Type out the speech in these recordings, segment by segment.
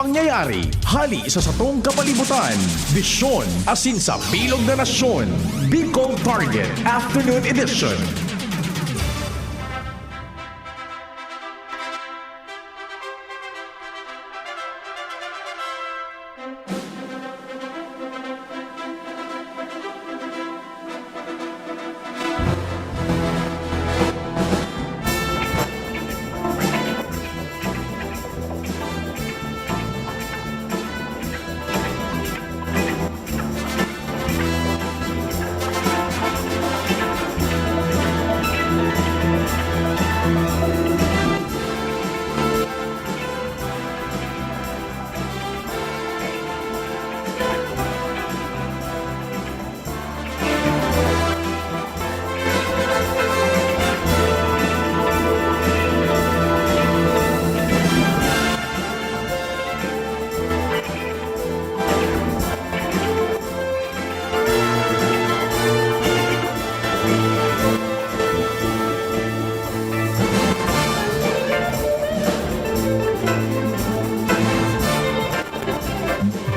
Pangyayari, hali sa satong kapalibutan, bisyon, asin sa bilog na nasyon. Bicol Target Afternoon Edition.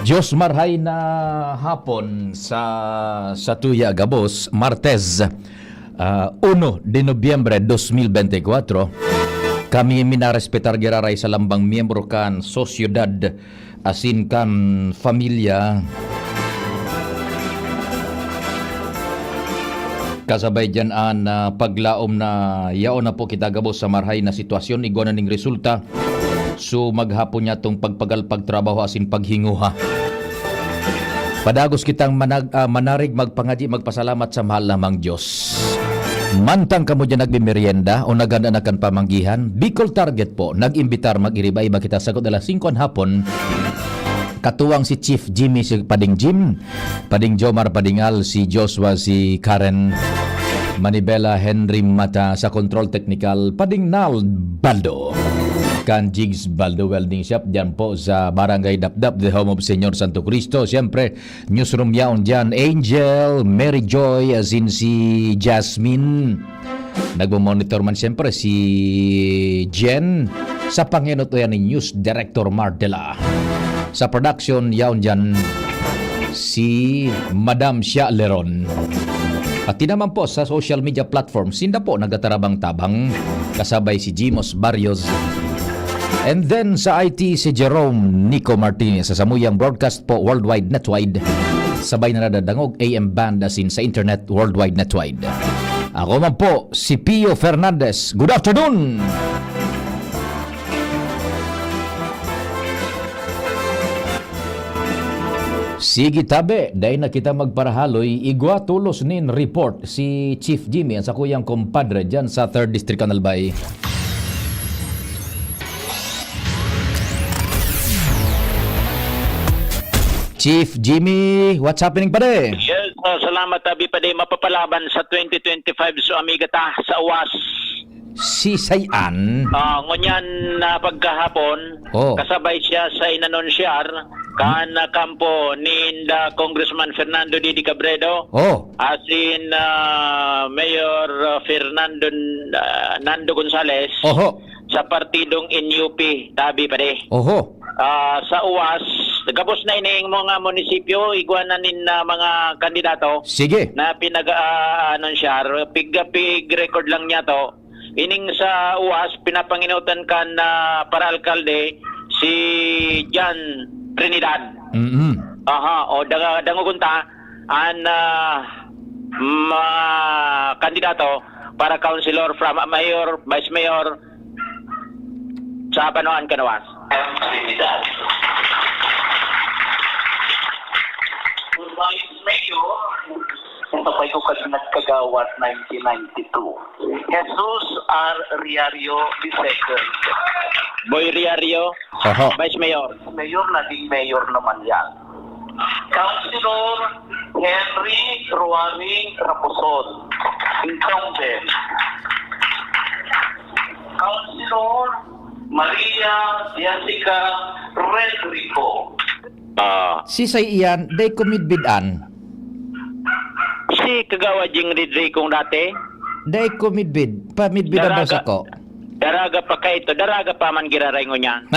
Diyos marhay na hapon sa Tuya Gabos, Martes, 1 de Nobyembre 2024. Kami minarespetar giraray sa lambang miyembro kan sosyedad asin kan familia. Kasabay dyan paglaom na yaon na po kita Gabos sa marhay na sitwasyon, igwa na ning resulta. So maghapon niya tong pagpagalpag trabaho asin paghinguha. Padagos kitang manarig magpangaji magpasalamat sa mahal namang Diyos. Mantang kamo dyan nagmimerienda o nagandanakan pamanggihan, Bicol Target po nag-imbitar mag-iribay kita sagot alas 5 hapon. Katuwang si Chief Jimmy si Pading Jim, Pading Jomar Padingal, si Joshua, si Karen, Manibela Henry Mata sa Control Technical, Pading Nal Baldo. Kan Jigs Baldo Welding Shop dyan po sa Barangay Dapdap, the home of Senyor Santo Cristo. Siyempre, newsroom yaon dyan, Angel, Mary Joy, asin si Jasmine. Nagmamonitor man siyempre si Jen. Sa Panginot yan ni News Director Mardela. Sa production yaon dyan, si Madam Shia Leron. Pati naman po sa social media platform, sinda po nagtatarabang-tabang kasabay si Jimos Barrios. And then sa IT si Jerome Nico Martinez sa Samuyang Broadcast po Worldwide Netwide. Sabay na nadadangog AM band asin sa Internet Worldwide Netwide. Ako man po si Pio Fernandez. Good afternoon! Sige tabi, dahil na kita magparahaloy, igwa tulos nin report si Chief Jimmy sa kuyang kompadre dyan sa 3rd District Canalbay. Chief Jimmy, what's happening pare? Yes, salamat Abi Pade, mapapalaban sa 2025 so amigata sa UAS. Si Sayan. Ngunyan na pagkahapon, kasabay siya sa inanonsyar kan kampo ni Congressman Fernando Didi Cabredo. Asin Mayor Fernando Nando Gonzales. Sa partidong NUP, Tabi Pade. Sa UAS, gabos na ining mga munisipyo, igwanan na mga kandidato. Sige. Na pinag-anonsyar, pig record lang niya to. Ining sa UAS, pinapanginutan ka na para alkalde, si John Trinidad. Dangugunta, mga kandidato para councilor from mayor, vice mayor, sa Banoan, Canoas. Trinidad. Vice mayor, Papay ko kalinat kagawat 1992. Jesus R. Riario II. Boy Riario, Vice Mayor. Mayor, naging mayor naman yan. Councilor Henry Ruaring Raposon. Incumbent. Councilor Maria Jessica Redrico. Si Sayan, day kumidbidan. Si kagawa jing Redrico dati. Day kumidbid. Pamidbidan ba sa ko? Daraga pa kayo ito. Daraga pa man giraray ngo niyan.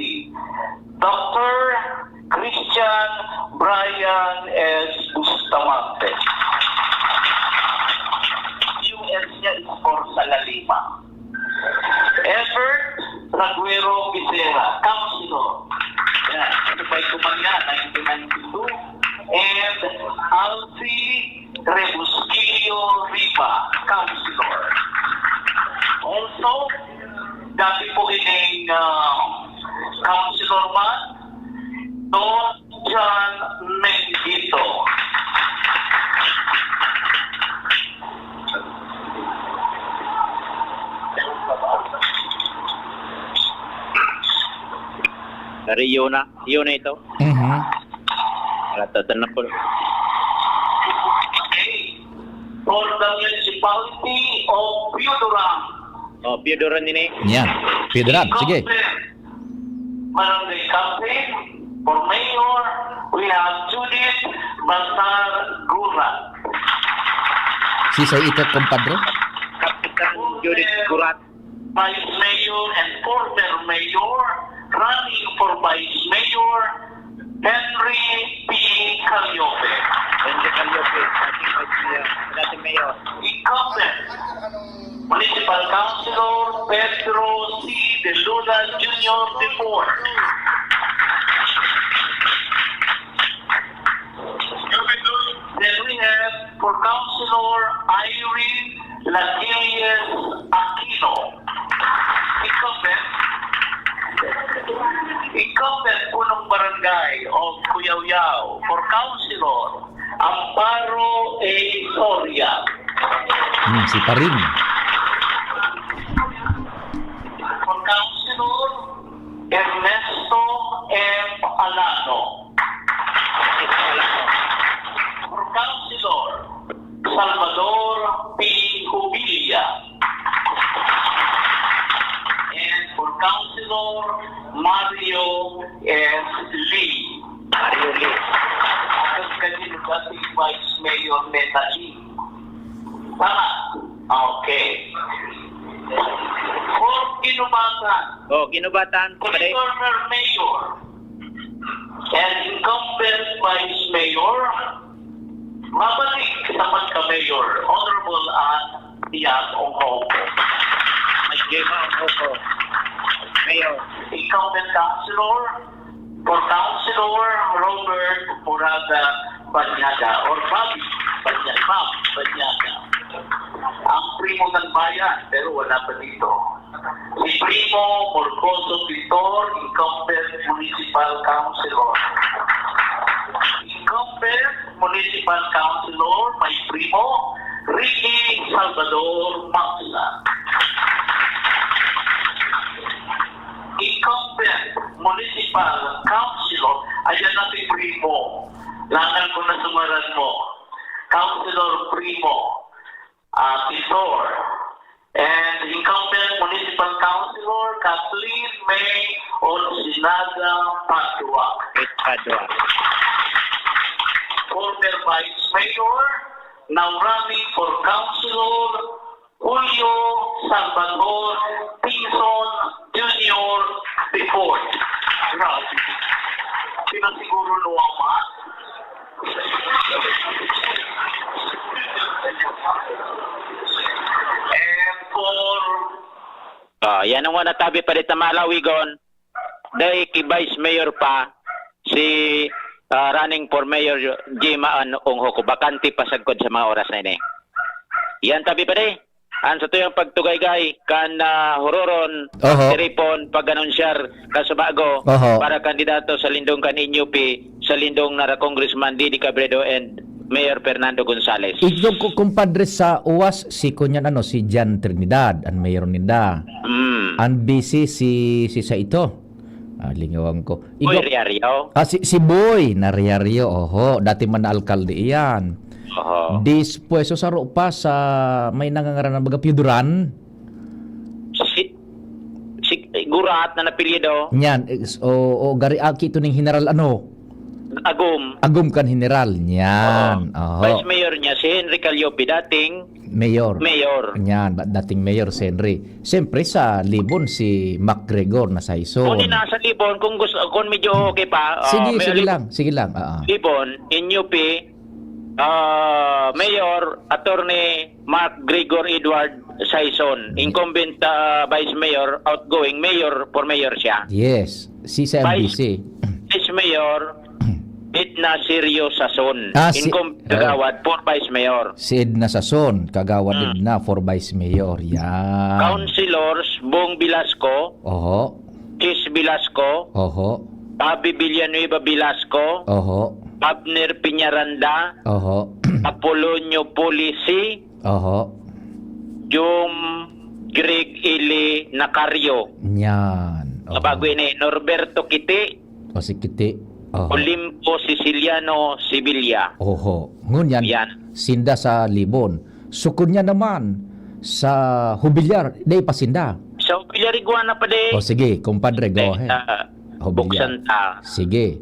Municipality, Dr. Christian Brian S. Bustamante. US niya is for Salalima. Everett Raguero Vicera, Councilor. Yan, ito ba'y kumanya, 1992. And Alfie Rebusquillo Ripa, Councilor. Also, dati po ining Councilor man, Don John Mendito. Rio na ito. Ratatan na po. Okay. For the municipality of Piuduran. Oh, Piodoran din eh. Yan. Piedran, sige. Barangay Campaign. For mayor, we have Judith Basar Gurat. Sisay ito, compadre? Kapitan Judith Kurat. Vice Mayor and former Mayor, running for Vice Mayor, Henry P. Caliope. Henry Caliope, dating mayor. Incumbent, Municipal Councilor Pedro C. De Luna Jr. IV. Then we have for Councilor Irene Laguilles Aquino. Incumbent punong barangay of Cuyao for Councilor Amparo A. Soria. Si Paring. For Councilor Ernesto M. Alano. For Councilor Salvador P. Jubilia. And for Councilor Mario S. Lee. Mario Lee. At kanino dating Vice Mayor Neta Lee. Tama? Okay. For Inubatan, Oh, ginubatan ko pare. former Mayor and incumbent Vice Mayor, mabalik sa pagka-Mayor, Honorable Ann Diaz Onghoco. Mas Jema Onghoco. Mayor. Incumbent Councilor, for Councilor Robert Murada Banyaga or Bobby Banyaga. Ang primo ng bayan, pero wala pa dito. Si Primo Morcoso Pitor, incumbent Municipal Councilor. Incumbent Municipal Councilor, may primo, Ricky Salvador Maxla. Incumbent Municipal Councilor, ayan na si Primo. Langan ko na sumaran mo. Councilor Primo Pitor. And incumbent Municipal Councilor Kathleen May Olsinaga Padua. Padua. Former Vice Mayor, now running for Councilor Julio Salvador Pinson Jr. IV. Grabe. Sino siguro nuwama? And for Yan ang mga natabi pa rin na Malawigon. Dahil kay Vice Mayor pa, si running for Mayor Jema Onghoco, bakante pa sagkod sa mga oras na ini. Yan tabi pa rin. An sa tuyang pagtugay-gay kan huroron teripon pag-anunsyar kasubago para kandidato sa lindong kan INUP sa lindong nara Congressman Didi Cabredo and Mayor Fernando Gonzales. Igdog ko kumpadre sa uwas si kunyan si Jan Trinidad ang mayor ninda. Ang busy si sa ito. Lingawang ko. Boy Riario. Si Boy na Riario. Dati man na alkalde iyan. Dispuesto sa pa sa may nangangaran ng baga Piuduran. Si Gurat na napilyedo. Yan. Gari aki ito ng General Agum kan General. Yan. Vice Oho. Mayor niya si Henry Caliope, dating Mayor. mayor. Yan, dating Mayor si Henry. Siyempre sa Libon si MacGregor na sa Kung Ison. nasa Libon, kung medyo okay pa, Sige, may sige lang. Sige lang. Libon, in UP, Mayor, Attorney Mark Gregor Edward Saison, incumbent Vice Mayor, outgoing Mayor for Mayor siya. Yes. Si sa MBC. Vice Mayor, Edna Sirio Sason, Si- incumbent kagawad for Vice Mayor. Si Edna Sason, kagawad Edna for Vice Mayor. Yan. Councilors, Bong Velasco, Oho. Chis Velasco, Oho. Bobby Villanueva Velasco, Oho. Abner Piñaranda, Oho. Apolonio Polici, Oho. Jum Greg Ili Nacario. Yan. Oho. Bago ini, Norberto Kiti, O si Kiti. Oho. Olimpo Siciliano Sibilia. Oho. Ngunyan, Yan. sinda sa Libon. Sukun niya naman sa Hubilyar. Day pa sinda. Sa Villariguana pa de. O sige, kumpadre, go ahead. Hubilyar. Buksanta. Sige.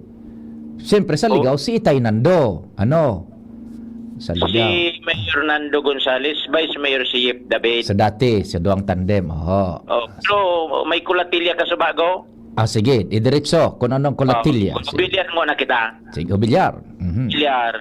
Siyempre sa Ligaw, si Itay Nando. Ano? Sa Ligaw. Si Mayor Nando Gonzales, Vice Mayor si Yip David. Sa dati, sa duang tandem. Oho. Pero may kulatilya ka sa bago? Sige, idiretso. Kung anong kulatilya. Bilihan mo na kita. Sige, Hubilyar. Mhm. Bilyar.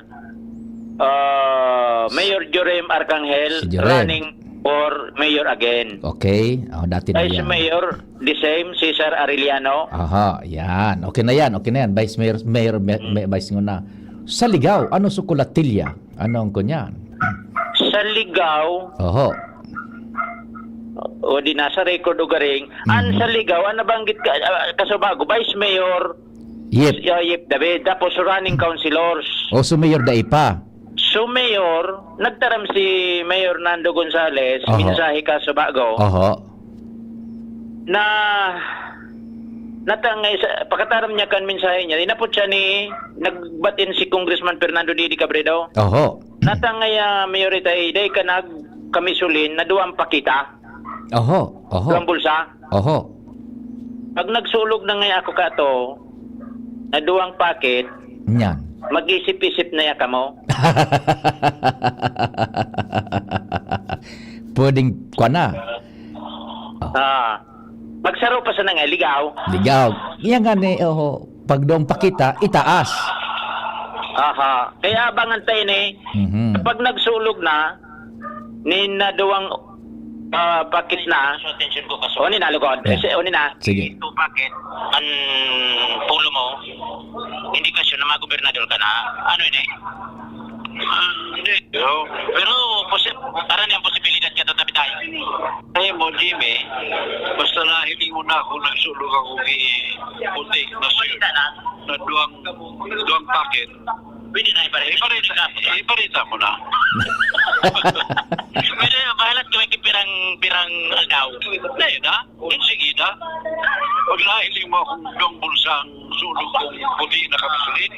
Mayor Jorem Arcangel, Si Jorem. running for Mayor again. Okay. Dati na Vice yan. Mayor, the same, Cesar Arellano. Aha, yan. Okay na yan. Okay na yan. Vice Mayor, Vice nga na. Sa Ligaw, ano sa kulatilya? Anong kunyan? Sa Ligaw, Oho. o di nasa record o garing, an sa Ligaw, an nabanggit ka, kasabago, Vice Mayor Yep. Yip David, tapos running councilors. O sa Mayor Daipa. So Mayor, nagtaram si Mayor Nando Gonzales, Oho. minsahe ka sa bago, Oho. na natangay sa pagkataram niya kan mensahe niya, inapot siya ni nagbatin si Congressman Fernando Didi Cabredo. Oho. Natangay mayorita day ka kamisulin na duwang pakita. Oho. Oho. Duwang bulsa. Oho. Pag nagsulog na ngay ako kato na duwang paket, Yan. mag-isip-isip na yaka mo. Pwedeng kwa na. Magsaro pa sa nangay, ligaw. Ligaw. Yan nga ni, oho. Pag doon pakita, itaas. Aha. Kaya abangan tayo ni, Mhm. pag nagsulog na, ni na duwang paket na, o ni na, lugod. Yeah. O ni na, Sige. ito paket, ang pulo mo, indikasyon na mga gobernador ka na, ano yun eh? Hindi. Pero, parang yung posibilidad ka tabi tayo. Ay mo, Jimmy, basta na hindi mo na ako nagsulog ako puti na duwang paket. Pwede na Iparita mo na. Pero mahalat ka may pirang aldaw. Dahil na, sige na. Pag nahiling mo akong duwang bulsang sulog kong puti na kapisulit,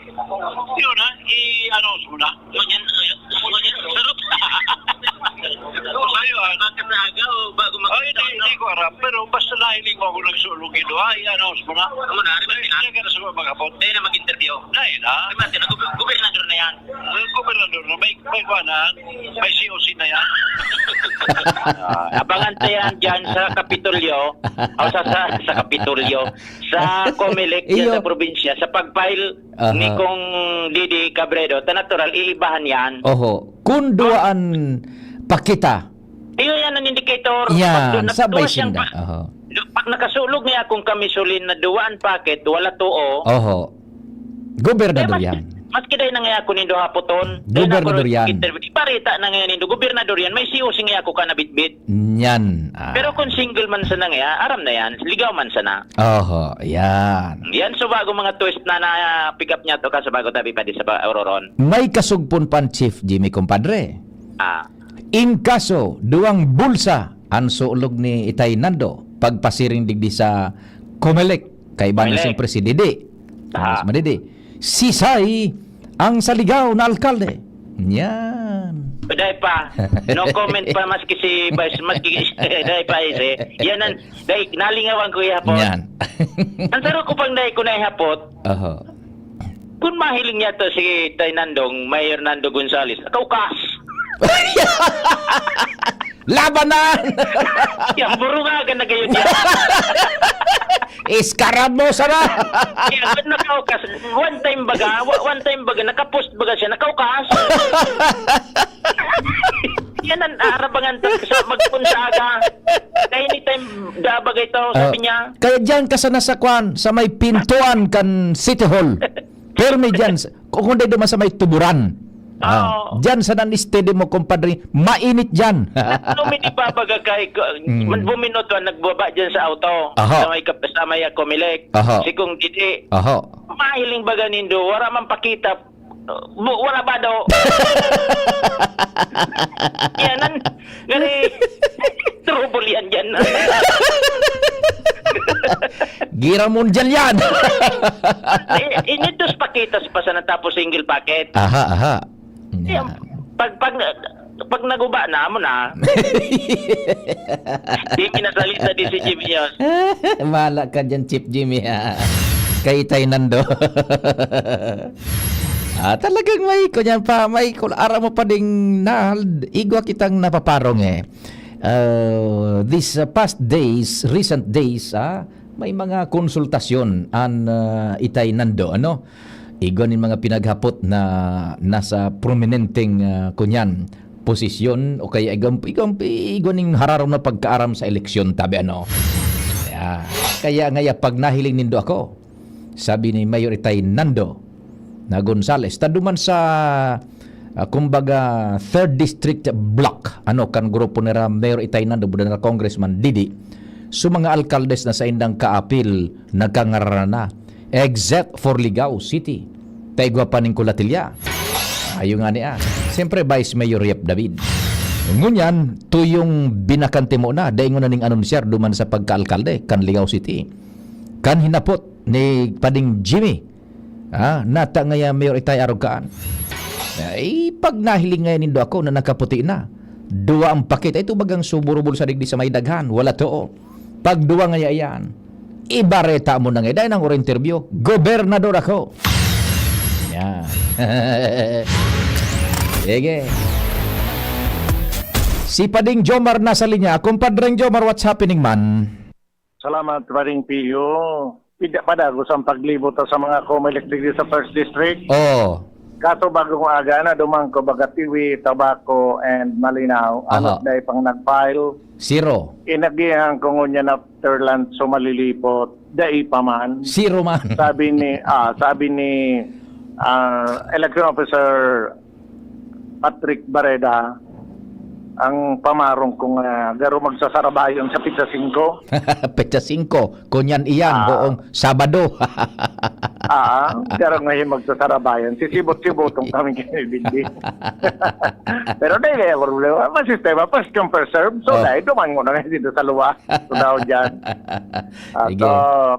yun na, i-announce mo na. Ngunyan, sarap. Sa'yo, Makasaga o bago hindi ko aram, pero basta nahiling mo ako nagsulog ito, i-announce mo na. Amo na, Hindi ka na sa magkapot. Dahil na mag-interview. Dahil na, Gobernador na yan. ang gobernador na may kwanan, may COC na yan. Abangan tayo dyan sa Kapitolyo, o sa Kapitolyo, sa Comelec dyan Iyo. sa probinsya, sa pag-file Aha. ni Kong Didi Cabredo, natural, iibahan yan. Oho. Kung duwaan pakita. Iyo yan ang indicator. Yan. Pag Sabay natuwa siyang sinda. Oho. Pag nakasulog niya akong kamisulin na duwaan paket, wala tuo. Oho. Gobernador yan. Maski dahil na nga ako nindo hapoton. Gobernador yan. Iparita na nga nindo, gobernador yan. May COC nga ako ka nabitbit. Yan. Pero kung single man sa nga, aram na yan. Ligaw man sana. Oho. Yan. Yan so bago mga twist na pick up niya to ka sa bago tabi pa di sa Auroron. May kasugpon pan Chief Jimmy compadre. In kaso, duwang bulsa ang suulog ni Itay Nando pagpasiring digdi sa Comelec kay Bano Comelec. siyempre si Didi. Ah. Mas Didi. Sisay ang saligaw na alkalde. Yan. Dahil pa, no comment pa maski si Vice, maski dahil pa isi. Yan ang, dahil nalingawan ko ihapot. Yan. Ang saro ko pang dahil ko na ihapot, Oho. Kung mahiling niya to si Tay Nandong, Mayor Nando Gonzales, kaukas. Labanan! Yan, burungagan na kayo niya. Iskarab mo sana! Kaya ba't nakaukas? One time baga, nakapost baga siya, nakaukas. Yan ang arabangan sa magpunsaga. Kaya anytime dabagay ito, sabi niya. Kaya dyan ka sana sa kwan, sa may pintuan kan City Hall. Pero may dyan, kung hindi duman sa may tuburan. Dyan sa nan-steady mo, compadre, mainit dyan. Luminibabaga kay, buminuto, nagbaba dyan sa auto. Aha. Sa may kasama ya Comelec. Aha. Si Kung Didi. Aho. Mahiling baga nindo, wala man pakita. Wala ba daw? Yanan. Gani, trouble yan dyan. Gira mo dyan yan. Initos pakitas pa sa natapos single packet. Aha. Yan, pag naguba na mo na. Di pinasalita di si Jimmy yun. Wala ka dyan, Chip Jimmy. Kay Tay Nando. Talagang may kunyan pa, may ara mo pa ding igwa kitang napaparong these past days, recent days, may mga konsultasyon an Itay Nando, ano? Igwa nin mga pinaghapot na nasa prominenteng kunyan posisyon o kaya igwa ning hararaw na pagkaaram sa eleksyon tabi, ano? Kaya ngaya pag nahiling nindo ako, sabi ni Mayor Itay Nando na Gonzales, taduman sa kumbaga 3rd District Block, ano kan grupo ni Mayor Itay Nando, budan na Congressman Didi, so mga alkaldes na sa indang kaapil nagkangarana except for Ligao City, taigwa pa ning Kulatilya. Ayun nga niya. Siyempre, Vice Mayor Yep David. Ngunyan, tuyong binakante mo na, daing na ning anunsyar duman sa pagka-alkalde, kan Ligao City. Kan hinapot ni Pading Jimmy, nata ngaya Mayor Itay Arogaan. Pag nahiling ngayon nindo ako na nakaputi na, duwa ang pakit, ito bagang suburubol sa digdi sa may daghan, wala to. Pag duwa ngaya yan, ibareta mo na ngayon, dahil nang interview, gobernador ako. Yan. Sige. Si Pading Jomar nasa linya. Kumpadreng Jomar, what's happening, man? Salamat, Paring Pio. Tidak pada gusang paglibot sa mga Comelec sa 1st District. Oh. Kaso bago kong aga na dumang ko Bagatiwi, Tabaco, and Malinaw. Ano dahil pang nag-file. 0. Inagihan ko ngunya na afterland so malilipot. Dahil pa man. 0 man. Sabi ni Election Officer Patrick Bareda, ang pamarong kong garo magsasarabayon sa Pizza 5. Petsa 5. Kunyan iyan, buong Sabado. Garo ngayon magsasarabayon. Sisibot-sibotong kami kinibindi. Pero dahil kaya problema, ang sistema, first come first serve. So dahil dumango na ngayon dito sa luwa. So daw dyan.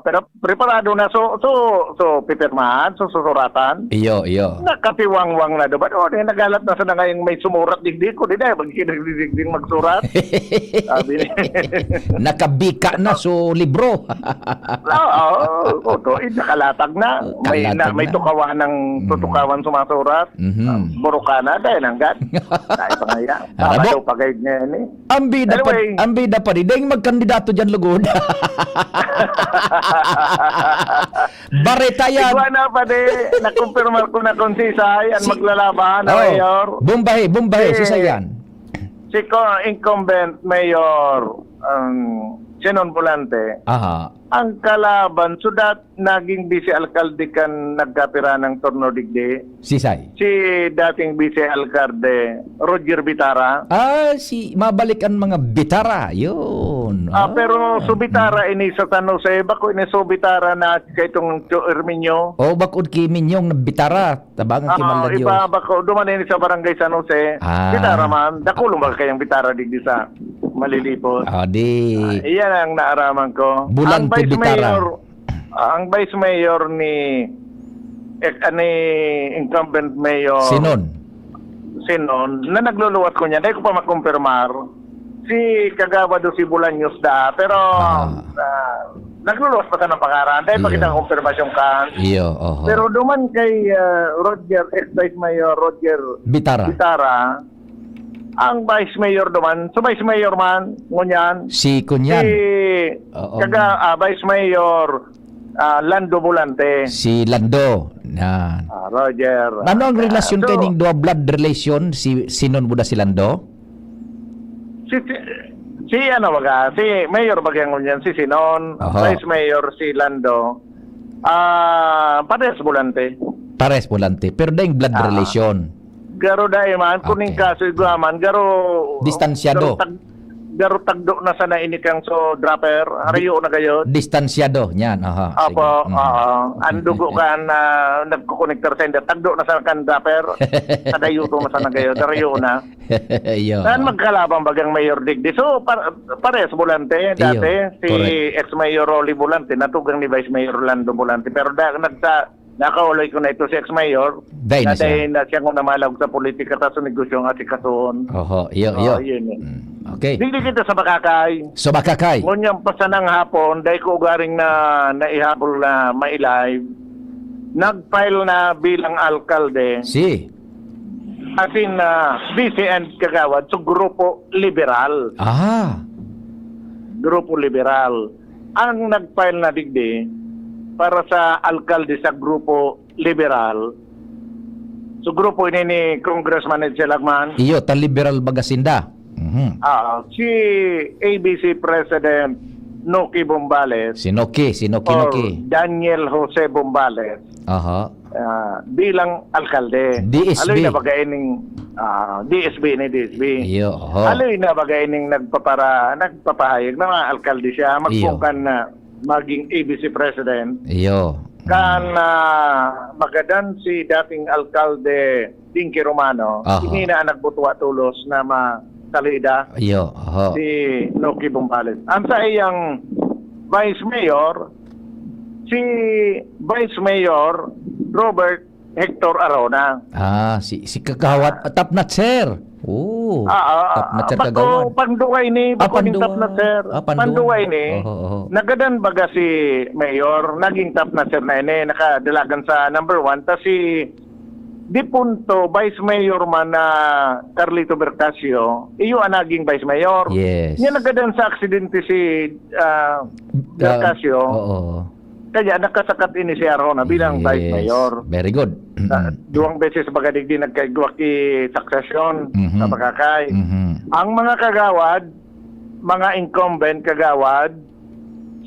Pero preparado na. So pipirmahan, so susuratan. Iyo. Nakatiwang-wang na doon. Nagalat na sa na ngayong may sumurat digdi ko. Di dahil magkinig magsurat. Sabi niya. Nakabika na so libro. Nakalatag na. May tukawan ng tutukawan sumasurat. Burukana dahil hanggat. Dahil pa nga yan. Tama daw pag-guide niya yan eh. Ambida pa rin. Dahil magkandidato dyan lugod. Bareta yan. Igwa na pa rin. Nakumpirmar ko na kung si Isay ang maglalaban na mayor. Bumbahe. Si Sayan. Si incumbent mayor Senon Volante. Ang kalaban, so naging vice alkalde kan nagkapira ng Torno Digdi. Si Say. Si dating vice alkalde Roger Bitara. Si mabalikan mga Bitara. Yun. Pero so Bitara ini sa San Jose, bako ini so Bitara na kay itong Erminyo. Bakod ki Minyong na Bitara. Tabangan ki Maladyo. Iba bako duman ini sa barangay San Jose. Bitara man, dakulong ba kayang Bitara digdi sa malilipot. Iyan ang naaraman ko. Bulante Bitara. Ang Vice Mayor ni incumbent Mayor Sinon na nagluluwat ko niya, dahil ko pa makumpirmar si Kagawad si Bulaños da, pero nagluluwas pa sa ng pangaran. Dahil Iyo. pakita konfirmasyon ka. Iyo, oho. Pero duman kay Roger, ex-Vice Mayor Roger Bitara. Bitara, ang Vice Mayor duman, so Vice Mayor man, ngunyan, Si Kunyan. si Oo. Vice Mayor Lando Bulante. Si Lando. Yan. Roger. Ano ang relasyon So, kaning duha blood relation sinon mo si Lando? Si ano baga, si Mayor bagyang ngunyan, si Sinon, Aha. Vice Mayor si Lando, Pares Bulante. Pares volante pero daing blood relation. Garo dahil man, kuning Okay. kaso iguaman, garo... Distansyado. Garo tagdo na sana inikang so dropper, harayo na kayo. Distansyado niyan. Aha. sige. Apo, Mm. andugo kan nagkukonektor sa hindi, tagdo na sana kan dropper, harayo na sana kayo, harayo na. Iyo. Saan magkalabang bagang Mayor Digdi? So, pares Bulante, dati, si correct. ex-Mayor Rolly Bulante, natugang ni Vice Mayor Orlando Bulante, pero nakauloy ko na ito si ex-Mayor, Day na siya. na siya kung namalawag sa politika sa negosyo at ikasuon. Oho, iyo. Yun yun. Okay. Digdi kita sa Bakakay. So Bakakay. Ngunyang pasanang hapon, dahil ko ugaring na naihabol na mailive, nag-file na bilang alkalde, Si. asin BC and Kagawad, so Grupo Liberal. Ah. Grupo Liberal. Ang nag-file na digdi para sa alkalde sa Grupo Liberal. So grupo ini ni Congressman Ed Selagman. Iyo tan liberal bagasinda. Mhm. Si ABC President Noki Bombales Si Noki, or Noki. Daniel Jose Bombales Aha. bilang alkalde. DSB. Aloy na bagay-ning DSB. Iyo. Oho. Aloy na bagay-ning nagpapahayag na mga alkalde siya magpungkan na maging ABC President. Iyo. Kan magadan si dating alkalde Dinky Romano, Aha. hindi na nagbutuwa tulos na masalida Iyo. Oho. si Noki Bombales. Ang sa iyang Vice Mayor, si Vice Mayor Robert Hector Arona. Si Kagawad Tapnat sir. Oh. Tapnat sir Kagawad. Panduway ni Bakuning Panduwa. Tapnat Sir. Panduway ni. Oho. Nagadan baga si Mayor, naging Tapnat Sir na ini, nakadalagan sa number 1. Ta si Di punto, Vice Mayor man na Carlito Bertasio, iyo ang naging Vice Mayor. Yes. Yan nagadan sa aksidente si Bertasio. Oo. Kaya nakasakat ini si Arona bilang Vice Yes. Mayor. Very good. Duwang beses bagadigdi nagkaigwa ki succession Mhm. sa Bakakay. Mhm. Ang mga kagawad, mga incumbent kagawad,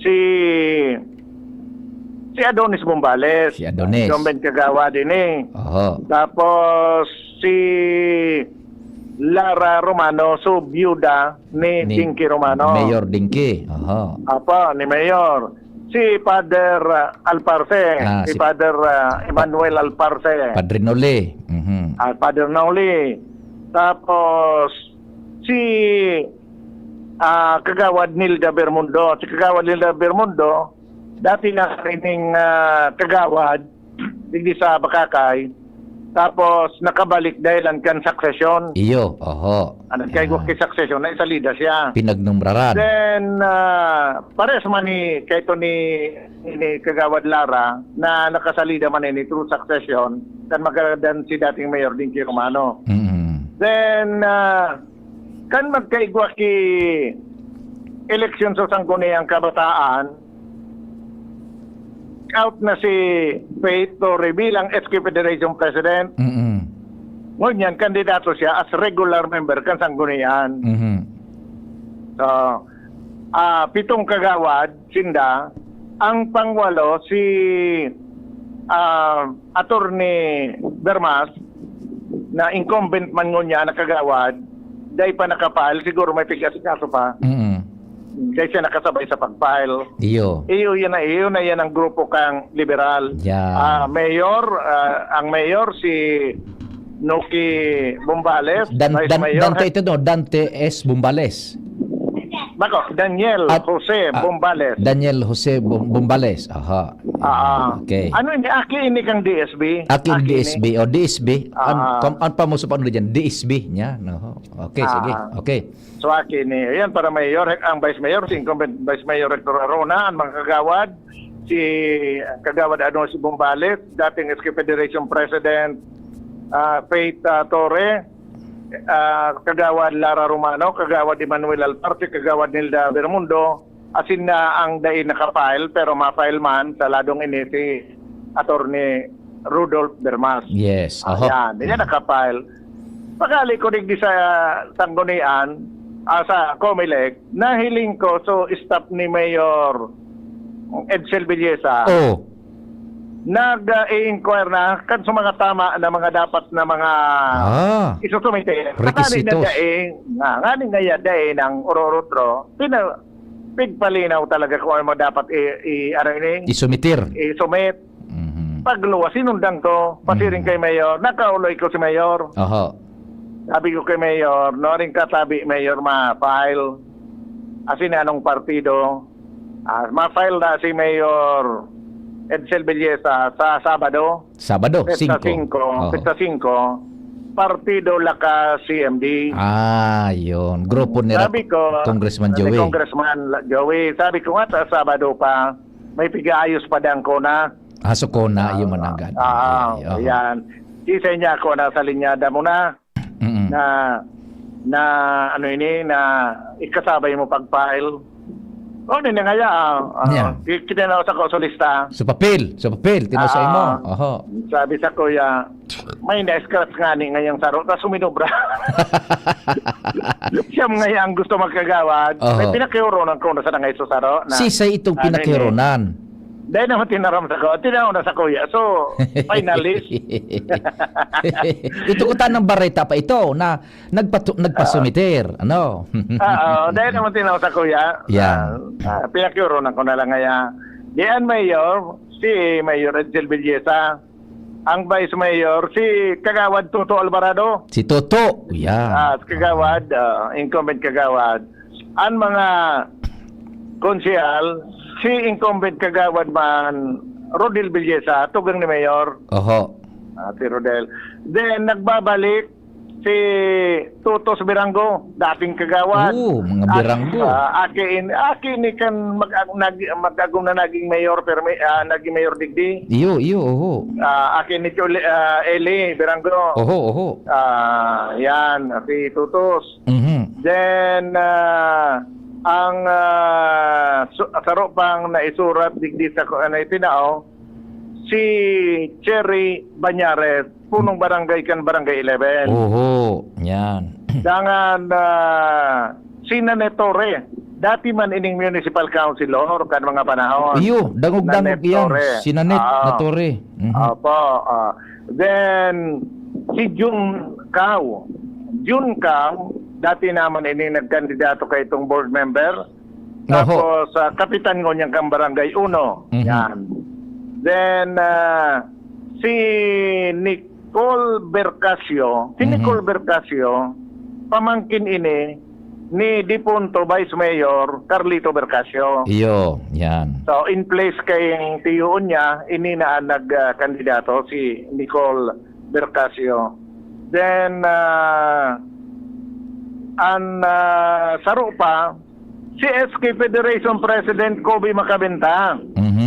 si Adonis Bombales. Si Adonis. Incumbent kagawad ini. Oho. Tapos si Lara Romano, so byuda ni Dinky Romano. Mayor Dinky. Oho. Apa, ni Mayor. Si Father Alparce, si si- Father Emmanuel Alparce, Padre Noli. Mhm. Father Noli. Tapos si Kagawad Nilda Bermundo. Si Kagawad Nilda Bermundo, dati na rining kagawad digdi sa Bakakay. Tapos nakabalik dahil ang kan succession. Iyo. Oho. Ano kay succession na isalida siya. Pinagnumraran. Then, pares man ni kaito ni Kagawad Lara na nakasalida man ni through succession kan magadan si dating Mayor Dinky Romano. Mhm. Then, kan magkaigwa ki eleksyon sa Sangguniang Kabataan, out na si Faith Torre bilang SK Federation President. Mhm. Ngunyan, kandidato siya as regular member kan Sanggunian. Mhm. So, 7 kagawad, sinda. Ang pangwalo, si Attorney Bermas, na incumbent man ngunya na kagawad, dahil pa nakapile, siguro may pigas-kaso pa, Mhm. dahil siya nakasabay sa pag-file. Iyo. Iyo na yan ang grupo kang liberal. Yeah. Ang mayor, si Noki Bombales, Vice Mayor, Dante ito no, Dante S. Bumbales. Bako, Daniel At- Jose Bombales. Daniel Jose Bombales. Aha. Okay. Ano ini? Aki ini kang DSB? Akin Aki DSB ini. o DSB. Ah. An pa mo sa paano diyan? DSB niya. No. Okay, sige. Ah. Okay. So aki ini. Ayan para mayor, ang vice mayor, si incumbent vice mayor Rector Arona, ang mga kagawad, si kagawad si Bombales, dating SK Federation President Faith Torre, kagawad Lara Romano, kagawad Emmanuel Alparte, kagawad Nilda Bermundo, asin na ang dai nakapile pero ma-file man sa ladong ini si Attorney Rudolph Bermas. Yes. Aha. Ayan, hindi nakapile. Pagkali ko digdi sa Sanggunian, sa Comelec, nahiling ko so staff ni Mayor Edsel Villesa, Oh. nag-i-inquire na kan sa mga tama na mga dapat na mga isusumite. Requisitos. Ngani ngaya dae ng urorotro, pigpalinaw talaga kung ano dapat Isumitir. i-submit. Mhm. Pagluwa, sinundang to, pasiring kay Mayor, nakauloy ko si Mayor. Aha. Sabi ko kay Mayor, no rin katabi Mayor ma-file. Asin anong partido, ma-file na si Mayor Edsel Villesa sa Sabado. Sabado, Pesta 5. 5, Pesta 5, Partido Lakas CMD. Yun. Grupo ni Sabi ko, Congressman ni Joey. Congressman Joey, sabi ko nga sa Sabado pa, may pigaayos pa dang ko na. Haso ko na yung managad. Yan. Kisay niya ako na sa linyada mo na, Mm-mm. na ano ini, na ikasabay mo pag-file. O, hindi nga Yeah. Kitinaw sa konsulista. Sa papel. Tinusay mo. Aha. Sabi sa kuya, may na-scratch nga ni ngayong saro, tapos suminubra. Siya nga ang gusto magkagawad. Oo. May pinakiuronan ko na sa ngay susaro. Sisay itong pinakironan. Dahil naman tinaram sa ko, tinaw na sa kuya. So, finalist. Ito ko ng bareta pa ito na nagpasumiter. Ano? Dahil naman tinaw sa kuya. Yan. Pinakiuronan ko na lang ngaya. Diyan Mayor, si Mayor Edsel Villesa. Ang Vice Mayor, si Kagawad Toto Alvarado. Si Toto. Yan. Kagawad, incumbent Kagawad. Ang mga konsyal, si incumbent Kagawad man Rodel Villesa, tugang ni Mayor, Oho. si Rodel. Then nagbabalik si Tutos Birango, dating Kagawad. Mga Birango. Aki ni kan mag-agong na naging mayor pero naging mayor digdi. Iyo, oho. Aki ni Eli Birango. Oho. Yan, si Tutos. Mhm. Then, ang saro pang naisurat digdi sa itinao, si Cherry Banyares, punong barangay kan barangay 11. Oho. Yan. Dangan si Nanetore, dati man ining municipal councilor kan mga panahon. Iyo, dangog-dangog yan. Torre. Si Nanet na Torre. Mhm. Opo. Then, si Jun Cao, dati naman ini nagkandidato kay itong board member. Tapos, kapitan ko niyang kang barangay 1. Mhm. Yan. Then, si Nicole Bercasio, pamangkin ini ni Dipunto Vice Mayor Carlito Bercasio. Iyo, yan. So, in place kay tiyuon niya, ini na nagkandidato si Nicole Bercasio. Then, saro pa, si SK Federation President Kobe Macabenta. Mhm.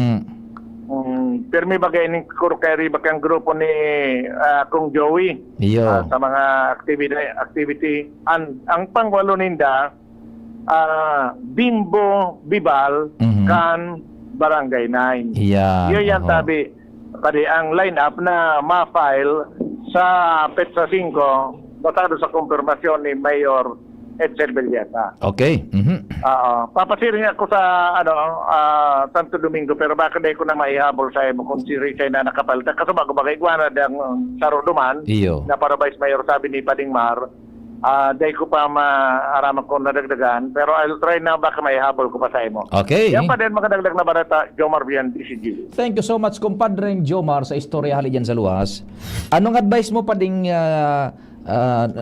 Permi bagay ni Kurkari bakang grupo ni Kung Joey. Iyo. Sa mga activity. Ang pangwalo ninda, Bimbo Bibal, Mhm. kan Barangay 9. Yan. Yun yan Oho. sabi. Pati ang line-up na ma-file sa Petsa 5, basado sa kumpirmasyon ni Mayor Edsel Villesa. Okay. Mhm. Papasiring ako sa Santo Domingo pero baka di ko na maihabol sa imo kung si Richay na nakapalta. Kaso bago bagay guana ng Saro Duman Iyo. na para Vice Mayor sabi ni Pading Mar, di ko pa maaraman ko nadagdagan pero I'll try na baka maihabol ko pa sa imo. Okay. Yan pa din makadagdag na barata, Jomar Bian, DCG. Thank you so much, kumpadre Jomar, sa istorya hali dyan sa luwas. Anong advice mo pa ding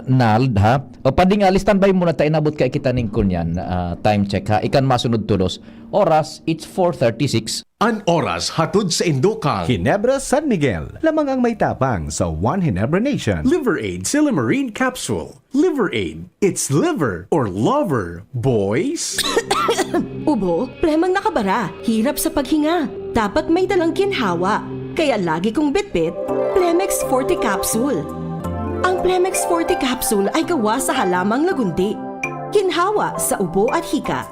Nald ha. O pading standby muna tayo inabot kay kita ning kunyan. Time check ha. Ikan masunod tulos. Oras it's 4:36. An oras hatod sa Indokang. Ginebra San Miguel, lamang ang may tapang sa One Ginebra Nation. Liver Aid Silimarine Capsule. Liver Aid. It's liver or lover, boys. Ubo, premang nakabara, hirap sa paghinga. Dapat may dalang ginhawa. Kaya lagi kong bitbit, Plemex Forte Capsule. Ang Plemex Forte Capsule ay gawa sa halamang lagundi. Ginhawa sa ubo at hika.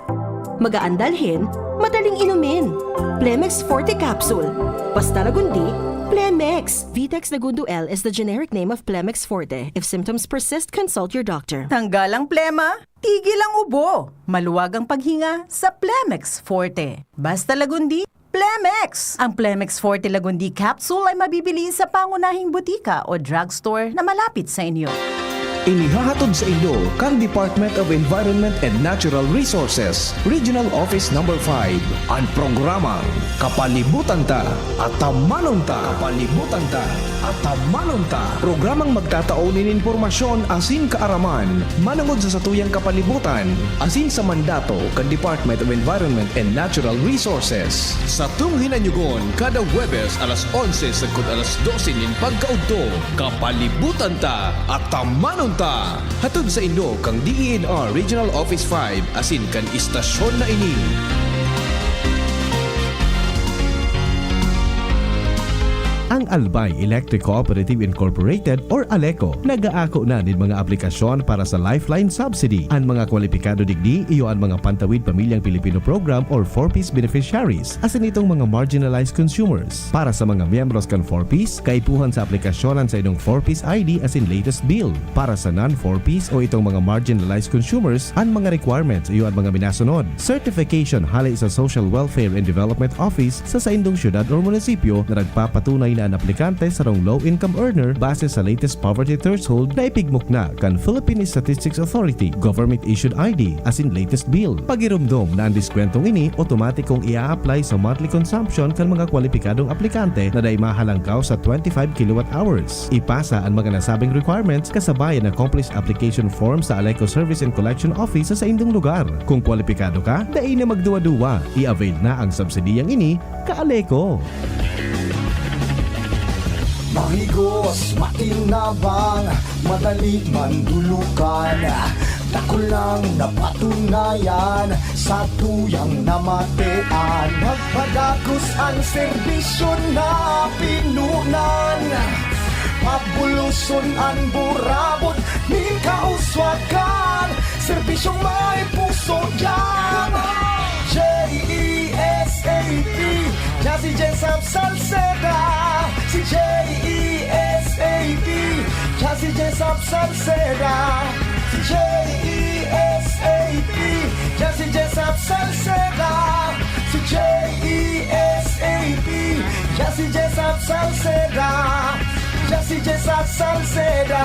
Magaan dalhin, madaling inumin. Plemex Forte Capsule. Basta lagundi, Plemex. Vitex Lagundo L is the generic name of Plemex Forte. If symptoms persist, consult your doctor. Tanggal ang plema, tigil ang ubo. Maluwag ang paghinga sa Plemex Forte. Basta lagundi, Plemex! Ang Plemex Forte Lagundi Capsule ay mabibili sa pangunahing butika o drugstore na malapit sa inyo. Inihahatod sa inyo kang Department of Environment and Natural Resources, Regional Office No. 5. Ang programang Kapalibutan Ta at Tamanon Ta. Kapalibutan Ta at Tamanon Ta. Programang magtataon ng impormasyon asin kaaraman, manungod sa satuyang kapalibutan, asin sa mandato kang Department of Environment and Natural Resources. Sa tung hinanyugon, kada Huwebes alas 11 sagkod alas 12 nin pagkaudto, Kapalibutan Ta at Tamanon Ta. Hatod sa inyo kang DENR Regional Office 5 asin kan istasyon na ini. Ang Albay Electric Cooperative Incorporated or ALECO nagaako na din mga aplikasyon para sa Lifeline Subsidy. Ang mga kwalipikado digdi iyo ang mga Pantawid Pamilyang Pilipino Program or 4Ps beneficiaries asin itong mga marginalized consumers. Para sa mga miyembros kan 4Ps, kaipuhan sa aplikasyonan sa inyong 4Ps ID asin latest bill. Para sa non-4Ps o itong mga marginalized consumers, ang mga requirements iyo ang mga minasunod. Certification halay sa Social Welfare and Development Office sa indong syudad o munisipyo na nagpapatunay na ang aplikante sa rong low-income earner base sa latest poverty threshold na ipigmok na kan Philippine Statistics Authority government-issued ID as in latest bill. Pagirumdom na ang diskwentong ini, automatikong ia-apply sa monthly consumption kan mga kwalipikadong aplikante na day mahalangkaw sa 25 kilowatt hours. Ipasa ang mga nasabing requirements kasabay ang accomplished application form sa ALECO Service and Collection Office sa indong lugar. Kung kwalipikado ka, dai na magduwa-duwa. I-avail na ang subsidiyang ini ka ALECO. Mahigos, makinabang, madali mandulukan. Dako lang napatunayan sa tuyang namatean. Magpadagos ang serbisyo na pinunan. Pabuluson ang burabot, ni kauswakan. Serbisyong may puso yan. J-E-S-A-P, Jazzy Jessup Salceda. Si J-E-S-A-P, Jazzy Jessup Salceda. Si J-E-S-A-P, Jazzy Jessup Salceda. Si J-E-S-A-P, Jazzy Jessup Salceda. Jazzy Jessup Salceda.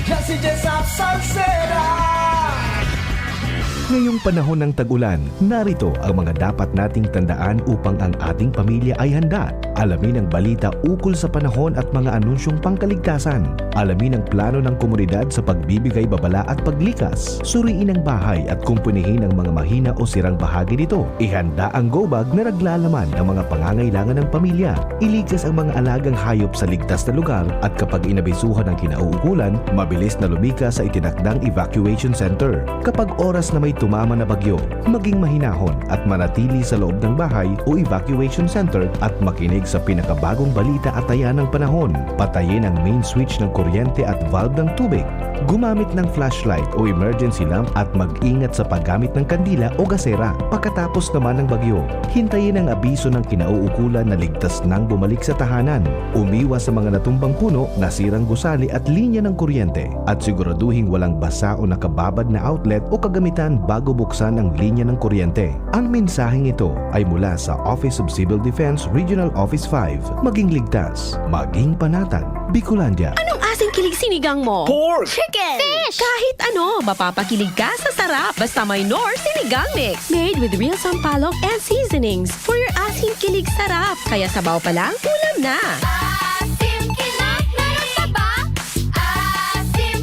Jazzy Jessup Salceda. Ngayong panahon ng tag-ulan, narito ang mga dapat nating tandaan upang ang ating pamilya ay handa. Alamin ang balita ukol sa panahon at mga anunsyong pangkaligtasan. Alamin ang plano ng komunidad sa pagbibigay babala at paglikas. Suriin ang bahay at kumpunihin ang mga mahina o sirang bahagi nito. Ihanda ang go bag na naglalaman ng mga pangangailangan ng pamilya. Iligtas ang mga alagang hayop sa ligtas na lugar at kapag inabisuhan ng kinauukulan, mabilis na lumika sa itinakdang evacuation center. Kapag oras na may tumama na bagyo, maging mahinahon at manatili sa loob ng bahay o evacuation center at makinig sa pinakabagong balita at taya ng panahon. Patayin ang main switch ng kuryente at valve ng tubig. Gumamit ng flashlight o emergency lamp at mag-ingat sa paggamit ng kandila o gasera. Pagkatapos naman ng bagyo, hintayin ang abiso ng kinauukulan na ligtas nang bumalik sa tahanan. Umiwas sa mga natumbang puno, nasirang gusali at linya ng kuryente at siguraduhin walang basa o nakababad na outlet o kagamitan bago buksan ang linya ng kuryente. Ang mensaheng ito ay mula sa Office of Civil Defense Regional Office 5. Maging ligtas, maging panatag, Bicolandia. Anong asing kilig sinigang mo? Pork! Chicken! Fish! Kahit ano, mapapakilig ka sa sarap. Basta may Nor Sinigang Mix. Made with real sampalok and seasonings for your asing kilig sarap. Kaya sabaw pa lang, ulam na. Asim kinang narasaba. Asim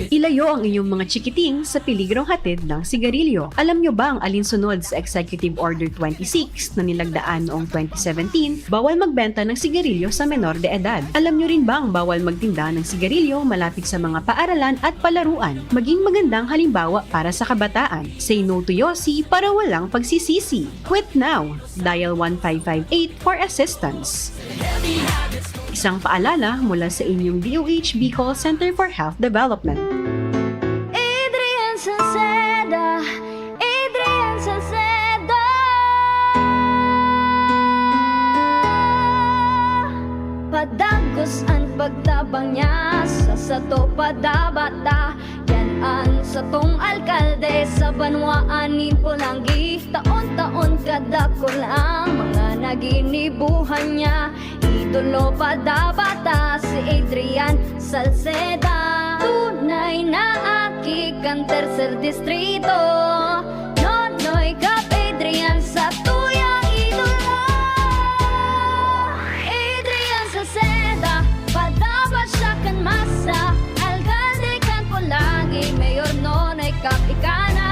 Ilayo ang inyong mga chikiting sa peligrong hatid ng sigarilyo. Alam nyo ba ang alinsunod sa Executive Order 26 na nilagdaan noong 2017, bawal magbenta ng sigarilyo sa menor de edad? Alam nyo rin ba ang bawal magtinda ng sigarilyo malapit sa mga paaralan at palaruan? Maging magandang halimbawa para sa kabataan. Say no to Yossi para walang pagsisisi. Quit now. Dial 1558 for assistance. Isang paalala mula sa inyong DOH Bicol Center for Health Development. Adrian Salceda, Adrian Salceda. Padagos ang pagtabang niya sa sato padabata. Yan sa tong alkalde sa banwaanin Pulangi. Taon-taon kadako lang mga naginibuhan niya. Idolo padabata si Adrian Salceda. Tunay na aki kang tercer distrito. Nonoy Kap Adrian sa tuyang idolo. Adrian Salceda, padabat siya kan masa. Alcalde kan Pulangi, Mayor Nonoy Kap ikana.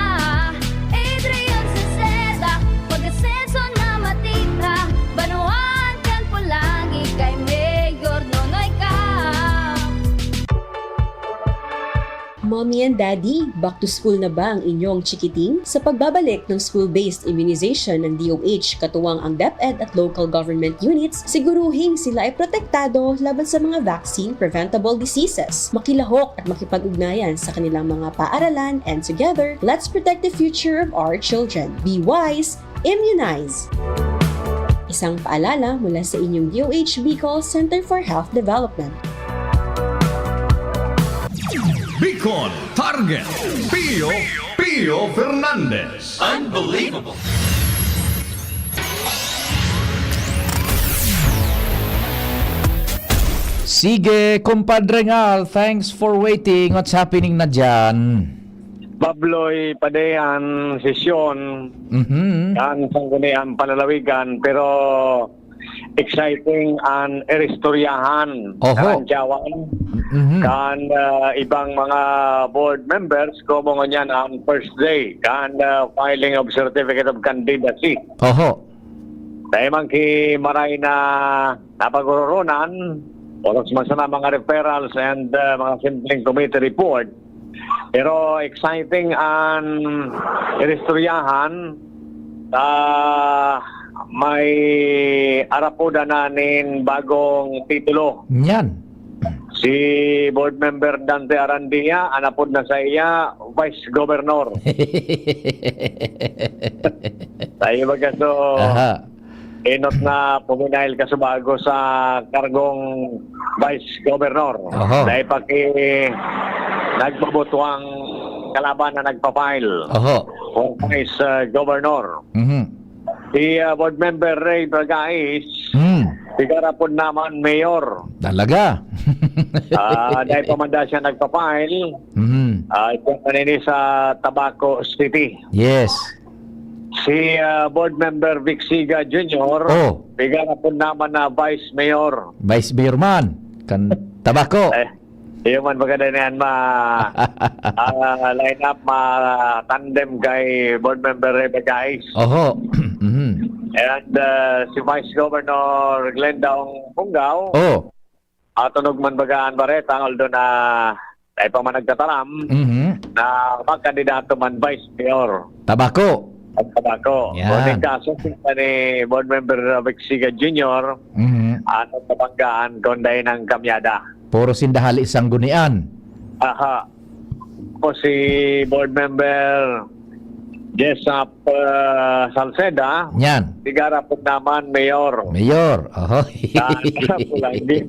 Adrian Salceda, pag-asenso na matita. Banuan kan Pulangi kay Mayor Nonoy Kap. Mommy and Daddy, back to school na ba ang inyong chikiting? Sa pagbabalik ng school-based immunization ng DOH, katuwang ang DepEd at local government units, siguruhing sila ay protektado laban sa mga vaccine-preventable diseases. Makilahok at makipag-ugnayan sa kanilang mga paaralan, and together, let's protect the future of our children. Be wise, immunize! Isang paalala mula sa inyong DOH Bicol Center for Health Development. Bicol Target Pio Fernandez. Unbelievable. Sige, kumpadre Ngal, thanks for waiting. What's happening na dyan? Babloy, Padean, Sesyon, Mhm. ang sanggunian panalawigan, pero exciting ang eristoryahan. Oho. Kan Jawan, Mhm. kan ibang mga board members, kumungon yan ang first day, kan filing of certificate of candidacy. Oho. Dahil man ki maray na napaguroronan, oras man sa mga referrals and mga simpleng committee report. Pero exciting ang eristoryahan, may arapuda nanin bagong titulo. Yan. Si board member Dante Arandia, anapod na sa iya, Vice Governor. Tayo baga so, Aha. inot na puminail ka sa bago sa kargong Vice Governor. Oho. Dahil paki nagmabuto ang kalaban na nagpa-file Oho. for Vice Governor. Mhm. Si board member Ray Bragais, tigarapon naman mayor. Talaga. Dahil pamanda siya nagpa-file, Mhm. ito manini sa Tabaco City. Yes. Si board member Vic Siga Jr., Oh. tigarapon naman na Vice Mayor. Vice Mayor man. Kan tabako. Yung man maganda na yan line up, tandem kay board member Ray Bragais. Oho. Mhm. And si Vice Governor Glendaong Pungaw, Oh. tunog man bagaan Bareta, although na ay pa man nagtataram, Mhm. na magkandidato man Vice Mayor Tabako. at Tabaco. Yan. Kuning kaso ni board member Vic Siga Jr., Mhm. anong kapanggaan konday ng kamyada. Puro sindahal isang gunian. Aha. Po si board member Jessup Salceda, Yan. tigarapon naman Mayor. Mayor. Oho. Pulangi.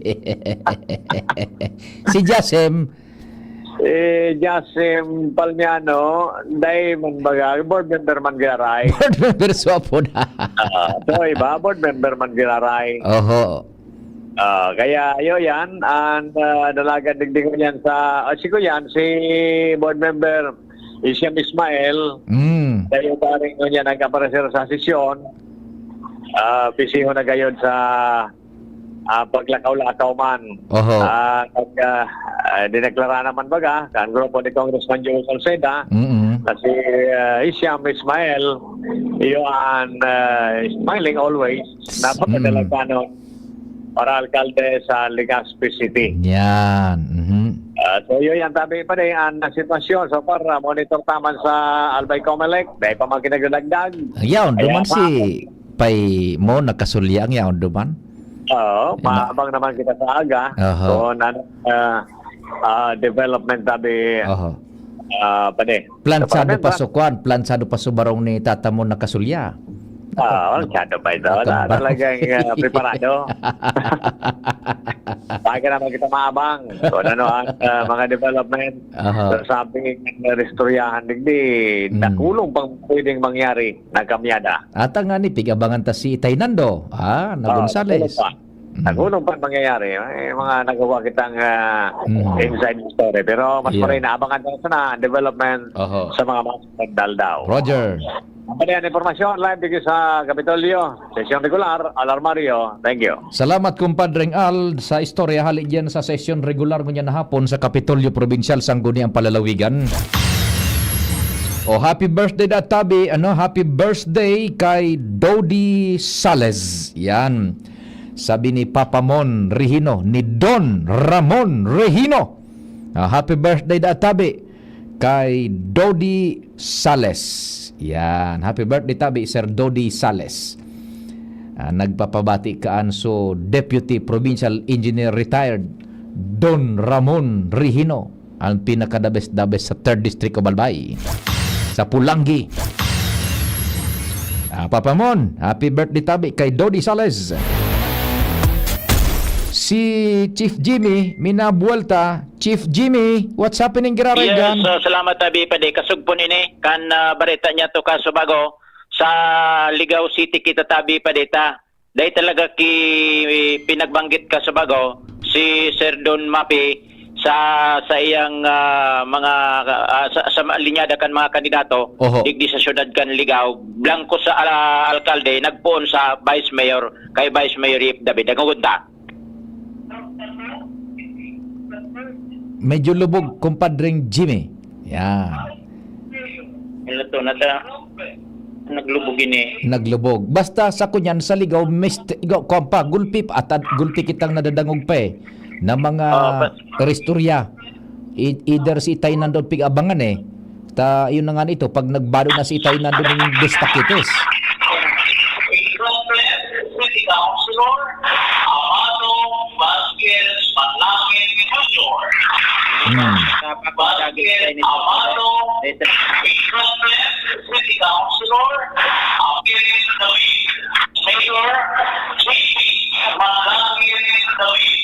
Si Jasem. Jasim Palmiano, dahil man baga, board member man giraray. Board member swapo na. So iba, board member man giraray. Oho. Kaya ayo yan, ang dalagan digdingon yan sa, si board member Isyam Ismael, dahil paring nun yan nagkapareser sa sesyon, bisihon na gayon sa paglakaw-lakaw man. Oho. Dineklara naman baga, kan grupo ni Congressman Joe Salceda, kasi Isyam Ismail, iyon smiling always, napapadala kanon para alkalde sa Legazpi City. Yan. So yun yan tabi pa rin ang sitwasyon. So para monitor taman sa Albay Comelec, dahil pa mga kinagdagdag. Yaon, duman si Pay mo nakasulya ang yaon duman. Oo, maabang naman kita sa aga. So development tabi pade. Plansado pa sukwan, plansado pa subarong ni tata mo nakasulya. Masyado pa ito. Talagang preparado. Baka naman kita maabang. So ano ang mga development. So sabi ng restoryahan digdi, nakulong pang pwedeng mangyari na kamyada. Ata nga ni pigabangan ta si Itay Nando, na Gonzales. Nakulong pa mangyayari. May mga nagawa kitang inside story. Pero mas pa rin naabangan na development sa mga mga daw. Roger. Pwede ang informasyon live dito sa Kapitolyo. Sesyon regular, Alarmario. Thank you. Salamat kumpadreng Al sa istorya hali diyan sa sesyon regular ngunyan na hapon sa Kapitolyo Provincial Sangguniang Palalawigan. Happy birthday da tabi, happy birthday kay Dodi Sales. Yan. Sabi ni Papa Mon Regino, ni Don Ramon Regino. Happy birthday da tabi kay Dodi Sales. Yan. Happy birthday tabi, Sir Dodi Sales. Nagpapabati kaan so Deputy Provincial Engineer Retired Don Ramon Regino, ang pinakadabes-dabes sa 3rd District of Albay, sa Pulangi. Papa Mon, happy birthday tabi kay Dodi Sales. Si Chief Jimmy, minabuelta. Chief Jimmy, what's happening giraraygan? Yes, salamat tabi pa de. Kasugpon ini, kan barita niya to kasubago sa Ligao City kita tabi pa dita. Dahil talaga pinagbanggit kasubago si Sir Don Mapi sa iyang mga sa linyada kan mga kandidato digdi sa syudad kan Ligao. Blanco sa alkalde, nagpuon sa Vice Mayor kay Vice Mayor Yip David. Nagugunda. Medyo lubog, kumpadring Jimmy. Yan. Ito na naglubog ini. Naglubog. Basta sa kunyan, sa Ligaw, kompa, gulpi at gulpi kitang nadadangog pa na mga restorya. Either si Itay nandun pig-abangan yun na nga nito, pag nagbado na si Itay nandun yung destakitis. City Councilor, Mayor, Manangin David.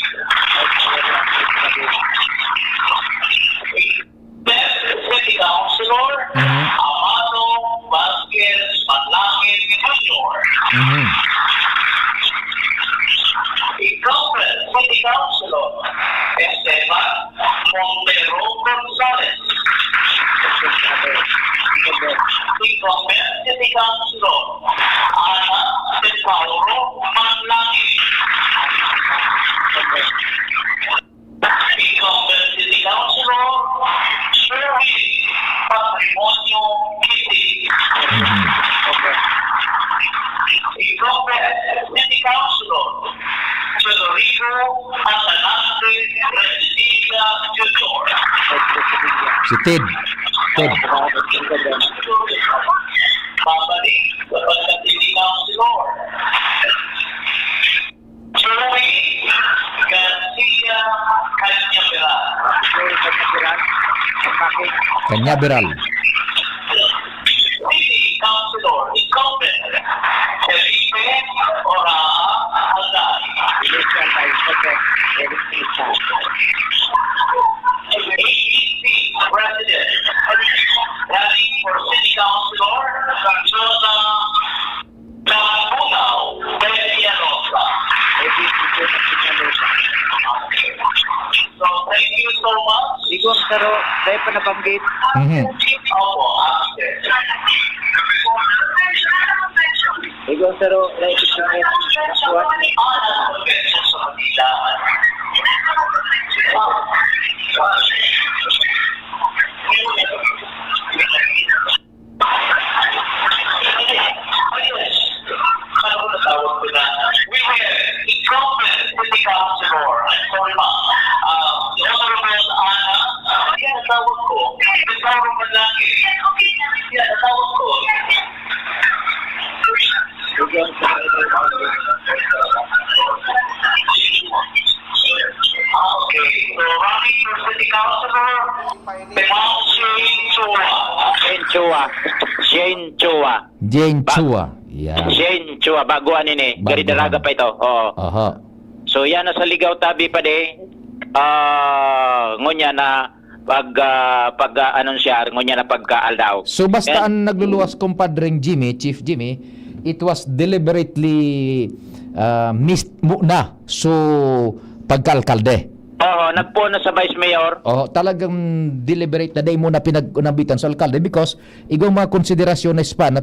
City Councilor, Amado Vasquez Manangin Jr. Incumbent City Councilor, Esteban Montero Gonzales. Incumbent City Councilor, Ana de Paolo Manlangin. Incumbent City Councilor, Sherwin Patrimonio Kitty. Incumbent City Councilor, Federico Atalante Residencia Jr. Si Ted. Babalik sa City Councilor, Joey Garcia Canyaveral. Canyaveral. City Councilor, incumbent Felipe Oraa Alday. AEC President, running for City Councilor, Sanjona Nabunaw, Belianosa. So, thank you so much. Igong pero dahil pa nabanggit. Opo, Igong pero dahil pa nabanggit. We have incumbent city councilor, sorry ma, the Honorable Anna, yan, natawag ko. Natawag mo lang. Yan, natawag ko. Okay, so running for city councilor, Pemao Chua. Shane Chua. Jane Chua. Yan. Shane Chua, baguhan ini. Gari Baguhan. dalaga pa ito. Oo. Aha. So yan na sa ligaw tabi pa de. Ngunya na pag-anunsiyar, ngunya na pagkaaldaw. So basta ang nagluluwas kumpadring Jimmy, Chief Jimmy, it was deliberately missed muna so pagkalkalde. Oo, nagpo na sa Vice Mayor. Oh, talagang deliberate na day mo na pinag-unabitan sa alkalde because igong mga konsiderasyones pa na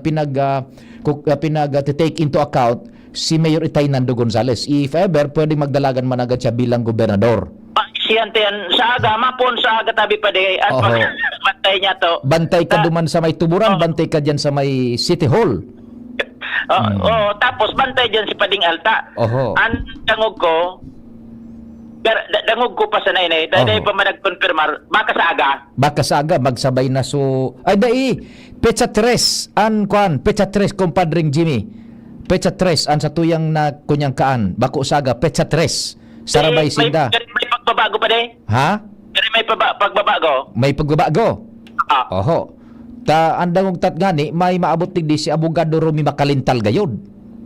take into account si Mayor Itay Nando Gonzales. If ever, pwede magdalagan man agad siya bilang gobernador. Siyante yan, sa aga, mapon sa aga tabi pa de. At Oho. matay niya to. Bantay ka duman sa may tuburan, bantay ka dyan sa may City Hall. Oo, tapos bantay dyan si Pading Alta. Oho. Ang dangog ko, dangog ko pa sa nainay, dahil pa man nag-confirmar, baka sa aga. Baka sa aga, magsabay na so... Ay, dai, pecha 3, pecha 3, kumpadring Jimmy. Pecha 3, an sa tuyang na kunyang kaan. Bako sa aga, pecha 3. Sarabay sinda. May pagbabago pa de? Ha? Pero may pagbabago? May pagbabago? Ah. Oho. Andang tat gani, may maabot tigdi si Abogado Romy Makalintal gayod.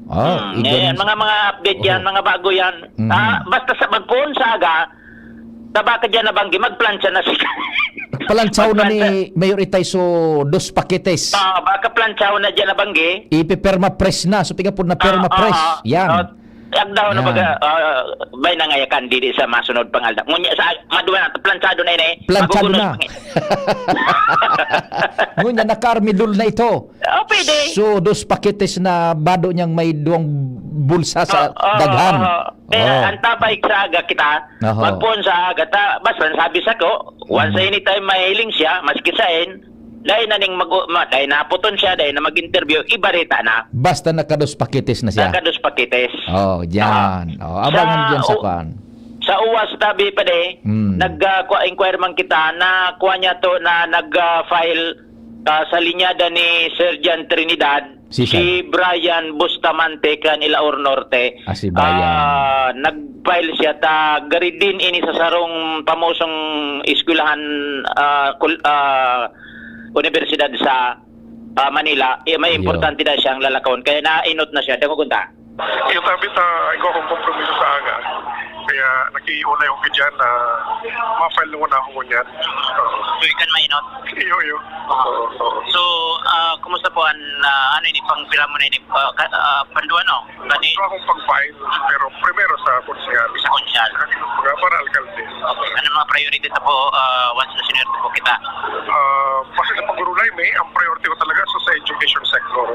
Yan, mga update yan, mga bago yan. Basta sa magpuon sa aga, tabaka dyan na banggi, magplansya na siya. Palantsaw na ni Mayor Itay so 2 paketes. Baka plansyaw na dyan na banggi. Ipiperma press na. So tingnan po na perma press. Yan. Agdaw na Yan. baga, may nangayakan didi sa masunod pangalda. Ngunya sa maduwa na, planchado na yun eh. Planchado Magugunos na. Ngunya nakarmidul na ito. Pwede. So 2 paketes na bado niyang may 2 bulsa sa daghan. Kaya ang tabay sa aga kita, Oho. magpuon sa aga, basta sabi sa ko, once anytime mahiling siya, maski sain, dahil na ning dahil naputon siya, dahil na mag-interview, ibarita na. Basta naka 2 paketes na siya. Nakados pakites. Oh, diyan. Abangan diyan sa kwan. Sa uwas tabi pa de, nag-inquire man kita na kuha niya to na nag-file sa linyada ni Sergeant Trinidad, Si Brian Bustamante kan Ilaur Norte. Si Brian. Nag-file siya gari din ini sa sarong pamosong eskwelahan universidad sa Manila. May importante na siyang lalakawon kaya na-inot na siya. Dagugunta. Yung tabi ikaw akong kompromiso sa aga. Kaya nakiuna yung kidyan na ma-file mo na ako ngunyan. So, you can mainot? Iyo. So, kumusta po ang ano ini pang pila mo na ini panduan no? Kani Ito akong pag-file, pero primero sa konsyal. sa konsyal. Mga para alkalde. Okay. Ano mga priority ta po once na sinurto po kita? Kasi sa pagurulay ang priority ko talaga sa education sector.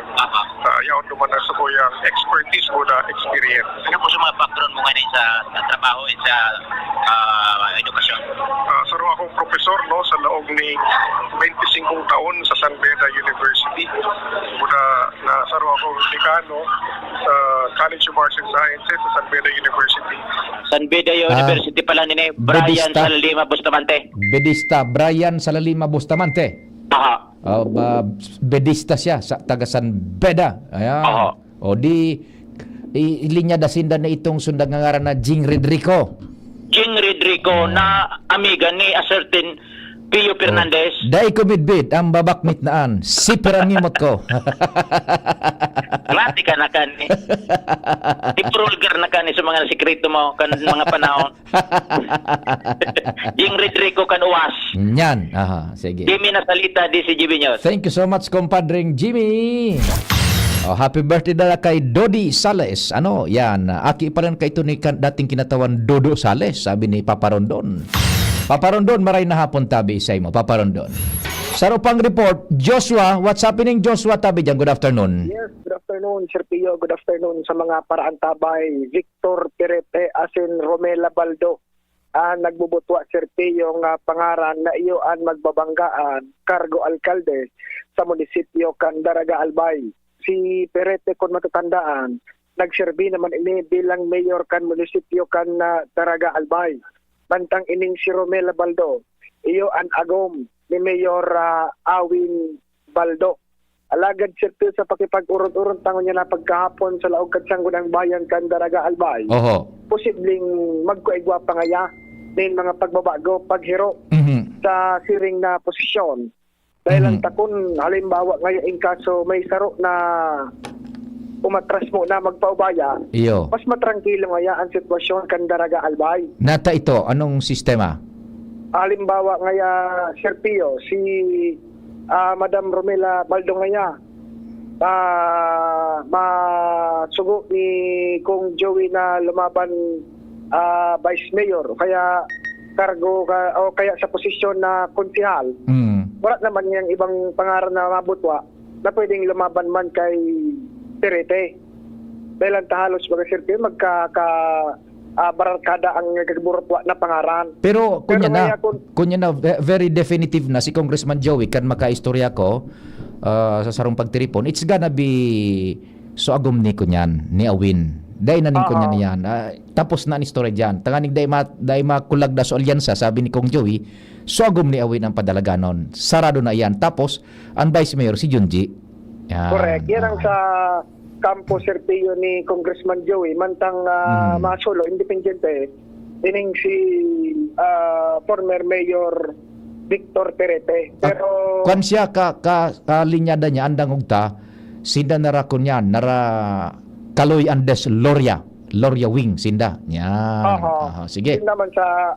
Yaon naman na sa kuyang expertise mo na experience. Ano po sa mga background mo ngayon sa trabaho at sa edukasyon? Saro akong profesor sa laog ni 25 taon sa San Beda University. Muna na saro akong dekano sa College of Arts and Sciences sa San Beda University. San Beda University pala ni Brian Bedista. Salalima Bustamante. Bedista Brian Salalima Bustamante. Bedista siya sa taga San Beda. Ayan. O di ilinya dasinda na itong sundang ngaran na Jing Rodrigo. Jing Rodrigo na amiga ni a certain Pio Fernandez. Dai ko midbid ang babakmit naan. Siper ang imot ko. Mati ka na kan. Ipurulgar na kan sa mga sikreto mo kan mga panahon. Jing Rodrigo kan uwas. Nyan. Sige. Di mi nasalita di si Jimmy News. Thank you so much, compadring Jimmy. Happy birthday na kay Dodi Sales. Yan. Aki pa rin kay ito ni dating kinatawan Dodo Sales, sabi ni Papa Rondon. Papa Rondon, maray na hapon tabi isay mo. Papa Rondon. Sa pang report, Joshua, what's happening Joshua tabi dyan? Good afternoon. Yes, good afternoon, Sir Pio. Good afternoon sa mga paraan tabay. Victor Perete, asin Romela Baldo. nagbubutwa Serpio nga pangaran na iyo ang magbabanggaan kargo alkalde sa munisipyo kan Daraga Albay. Si Perete kung matatandaan, nagserbi naman ini bilang mayor kan munisipyo kan Daraga Albay. Bantang ining si Romela Baldo, iyo ang agom ni Mayor Awin Baldo. Alagad Serpio sa pakipag-urot-urot tangon niya na pagkahapon sa laog katsanggunang bayan kan Daraga Albay. Oho. Posibleng magkuigwa pa ngaya din mga pagbabago, paghiro sa siring na posisyon. Dahil ang takon, halimbawa ngayon kaso may saro na umatras mo na magpaubaya, Iyo. mas matrangkilo ngaya ang sitwasyon kan Daraga Albay. Nata ito, anong sistema? Halimbawa ngaya Serpio, si Madam Romela Baldo ngaya, masugo ni Kung Joey na lumaban Vice Mayor, kaya kargo o kaya sa posisyon na konsihal. Wala naman yung ibang pangaran na mabutwa na pwedeng lumaban man kay Perete. Dahil ang tahalos mga Serpio, barangkada ang nagburutwa na pangaran. Pero kunya na, ngaya kunya na very definitive na si Congressman Joey kan makaistorya ko sa sarong pagtiripon, it's gonna be so agom ni kunyan ni Awin. Dahil na ning kunyan niyan. Tapos na ni story diyan. Tanganig dahil makulag da sa alyansa, sabi ni Kong Joey, so agom ni Awin ang padalaganon. Sarado na yan. Tapos ang Vice Mayor si Junji. Yan. Correct. Yan ang sa kampo Serpio ni Congressman Joey, mantang Masolo, independente, ining si former Mayor Victor Perete. Pero Kwan siya kalinyada niya andang ugta sinda nara kunyan nara Kaloy Andes Loria Wing sinda. Yan. Sige. Yun naman sa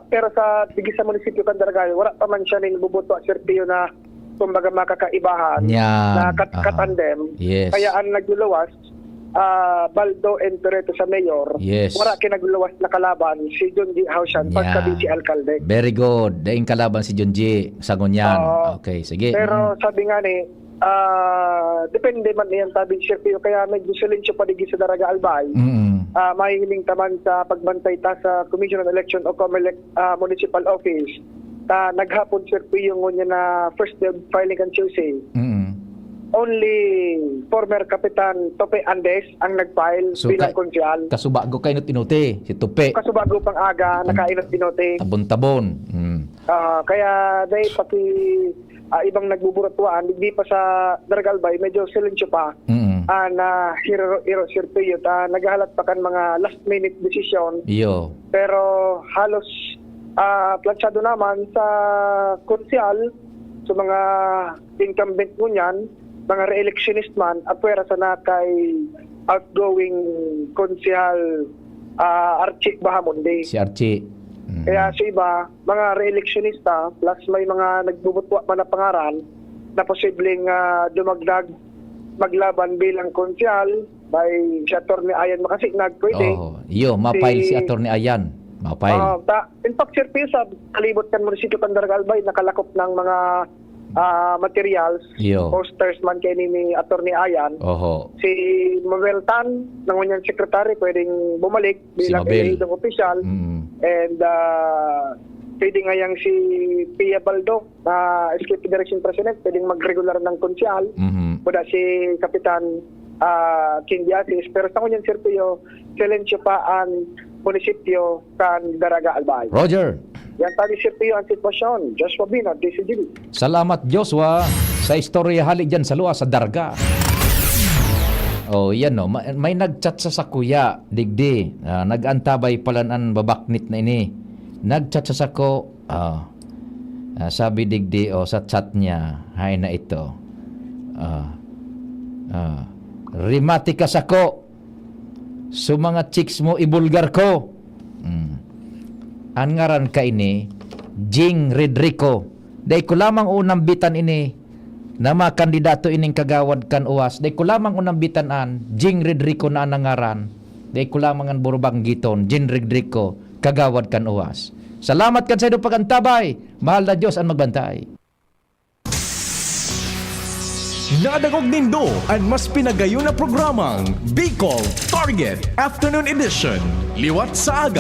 pero sa tigis sa munisipyo kan Daraga, wala pa man siya nilubuto Serpio na kumbaga makakaibahan Yan. na katandem. Yes. Kaya ang nagluluwas Baldo and Perete sa mayor, Yes. wala kinagluwas na kalaban si Junji Hausan pagka si alkalde. Very good. Daing kalaban si Junji Sagon yan. Okay, sige. Pero sabi nga ni, depende man niyan sabi Serpio, kaya medyo silencio pa digi sa Daraga Albay. Mahihiling taman sa pagbantay ta sa Commission on Election o COMELEC Municipal Office. Naghapon Serpio ngunya na first day of filing kan Tuesday. Only former Kapitan Tope Andes ang nag-file bilang konsyal. Kasubago kayo tinuti si Tupe. Kasubago pang aga, nakainot tinote. Tabon-tabon. Kaya dahil pati ibang nagbuburatuan, hindi pa sa Daraga Albay, medyo silensyo pa. Na hero Serpio, naghahalat pa kan mga last minute decision. Iyo. Pero halos plansyado naman sa konsyal, sa mga incumbent mo niyan, mga re-electionist man, apwera sana kay outgoing konsyal Archie Bahamonde. Si Archie. Kaya sa iba, mga re-electionista, plus may mga nagbubutwa man na pangaran na posibleng dumagdag maglaban bilang konsyal by si Atty. Ayan Makasignag, pwede. Iyo, mapile si Atty. Ayan. Mapile. In fact, Sir P, sa kalibot kan munisipyo kan Daraga Albay, nakalakop ng mga materials, Iyo. posters man kay ni Atty. Ayan. Si Mabel Tan, nangunyan sekretary, pwedeng bumalik bilang ilahidong opisyal. And pwede ngayang si Pia Baldo, na SK Federation President, pwedeng mag-regular ng konsyal. Kuda si Kapitan King Diatis. Pero sa kunyan, Sir Pio, silencio pa ang munisipyo kan Daraga Albay. Roger. Yan tabi Sir Pio ang sitwasyon. Joshua Bino, DCGB. Salamat Joshua sa istorya hali dyan sa luwa sa Darga. Yan no, may nagchat sa kuya, digdi. Nag-antabay pala ang babaknit na ini. Nagchat sa ko, sabi digdi sa chat niya, hay na ito. Rimati ka sa ko. So mga chicks mo ibulgar ko. Ang ngaran ka ini Jing Redrico. Day ko lamang unang bitan ini na mga kandidato ining kagawad kan uwas. Day ko lamang unang bitan Jing Redrico na nangaran. Day ko lamang ang burubang giton Jing Redrico kagawad kan uwas. Salamat kan sa iyong pagantabay. Mahal na Diyos ang magbantay. Nadagog nindo ang mas pinagayon na programang Bicol Target Afternoon Edition. Liwat sa aga.